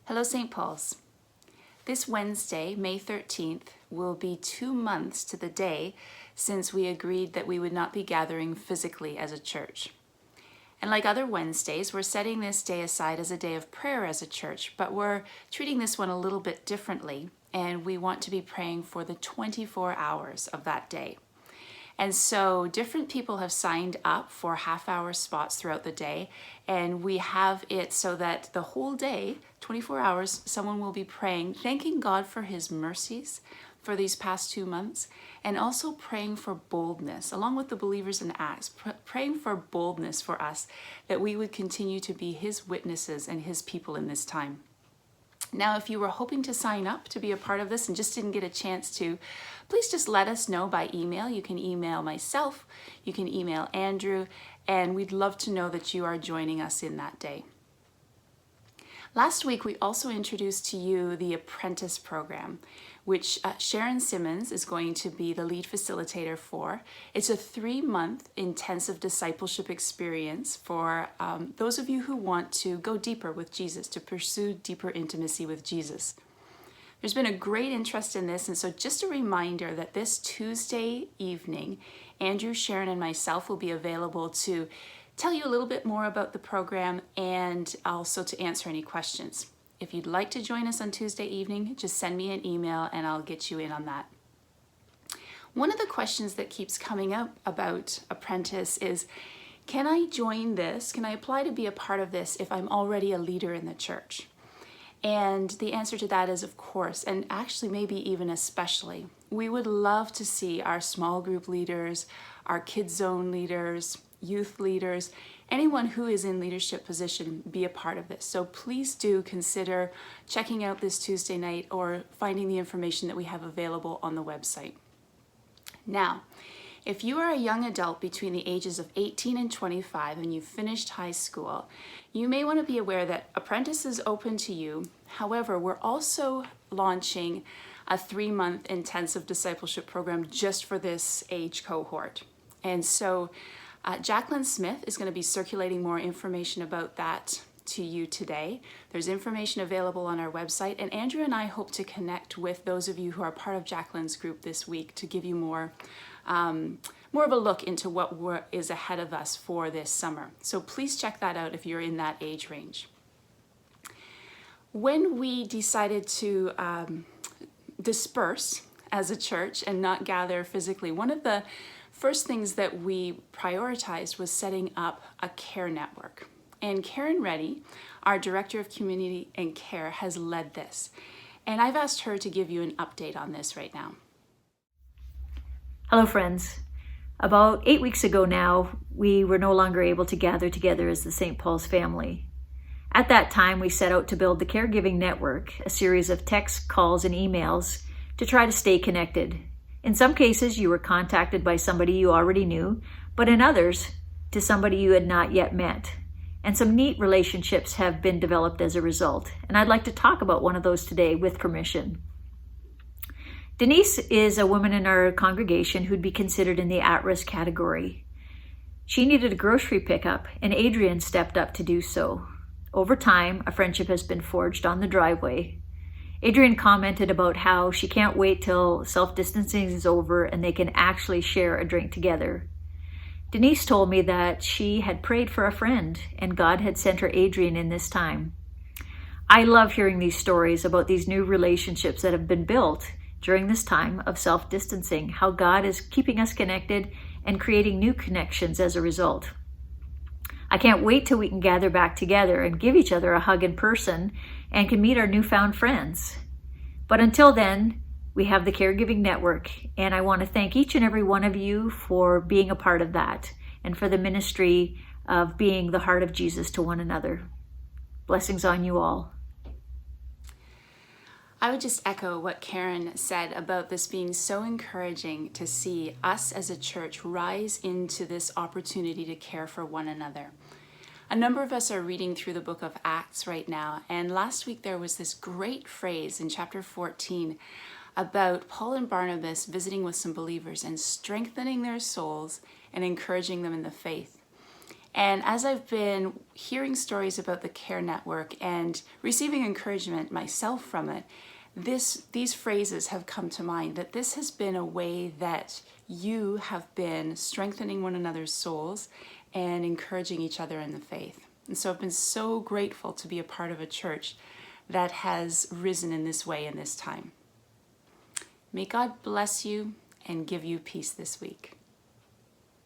Hello, St. Paul's. This Wednesday, May 13th, will be 2 months to the day since we agreed that we would not be gathering physically as a church. And like other Wednesdays, we're setting this day aside as a day of prayer as a church, but we're treating this one a little bit differently, and we want to be praying for the 24 hours of that day. And so different people have signed up for half-hour spots throughout the day, and we have it so that the whole day, 24 hours, someone will be praying, thanking God for his mercies for these past 2 months, and also praying for boldness, along with the believers in Acts, praying for boldness for us, that we would continue to be his witnesses and his people in this time. Now, if you were hoping to sign up to be a part of this and just didn't get a chance to, please just let us know by email. You can email myself, you can email Andrew, and we'd love to know that you are joining us in that day. Last week, we also introduced to you the Apprentice program, which Sharon Simmons is going to be the lead facilitator for. It's a 3-month intensive discipleship experience for those of you who want to go deeper with Jesus, to pursue deeper intimacy with Jesus. There's been a great interest in this, and so just a reminder that this Tuesday evening, Andrew, Sharon, and myself will be available to tell you a little bit more about the program and also to answer any questions. If you'd like to join us on Tuesday evening, just send me an email and I'll get you in on that. One of the questions that keeps coming up about Apprentice is, can I join this? Can I apply to be a part of this if I'm already a leader in the church? And the answer to that is of course, and actually maybe even especially. We would love to see our small group leaders, our kids zone leaders, youth leaders, anyone who is in leadership position be a part of this. So please do consider checking out this Tuesday night or finding the information that we have available on the website. Now, if you are a young adult between the ages of 18 and 25 and you've finished high school, you may want to be aware that Apprentice is open to you. However, we're also launching a 3-month intensive discipleship program just for this age cohort. And so Jacqueline Smith is going to be circulating more information about that to you today. There's information available on our website, and Andrew and I hope to connect with those of you who are part of Jacqueline's group this week to give you more of a look into what is ahead of us for this summer. So please check that out if you're in that age range. When we decided to disperse as a church and not gather physically, one of the first things that we prioritized was setting up a care network. And Rennie, our Director of Community and Care, has led this. And I've asked her to give you an update on this right now. Hello, friends. About 8 weeks ago now, we were no longer able to gather together as the St. Paul's family. At that time, we set out to build the Caregiving Network, a series of texts, calls, and emails to try to stay connected. In some cases, you were contacted by somebody you already knew, but in others, to somebody you had not yet met. And some neat relationships have been developed as a result. And I'd like to talk about one of those today with permission. Denise is a woman in our congregation who'd be considered in the at-risk category. She needed a grocery pickup, and Adrian stepped up to do so. Over time, a friendship has been forged on the driveway. Adrian commented about how she can't wait till self-distancing is over and they can actually share a drink together. Denise told me that she had prayed for a friend and God had sent her Adrian in this time. I love hearing these stories about these new relationships that have been built during this time of self-distancing, how God is keeping us connected and creating new connections as a result. I can't wait till we can gather back together and give each other a hug in person and can meet our newfound friends. But until then, we have the Caregiving Network, and I want to thank each and every one of you for being a part of that and for the ministry of being the heart of Jesus to one another. Blessings on you all. I would just echo what Karen said about this being so encouraging to see us as a church rise into this opportunity to care for one another. A number of us are reading through the book of Acts right now, and last week there was this great phrase in chapter 14 about Paul and Barnabas visiting with some believers and strengthening their souls and encouraging them in the faith. And as I've been hearing stories about the Care Network and receiving encouragement myself from it, these phrases have come to mind, that this has been a way that you have been strengthening one another's souls and encouraging each other in the faith. And so I've been so grateful to be a part of a church that has risen in this way in this time. May God bless you and give you peace this week.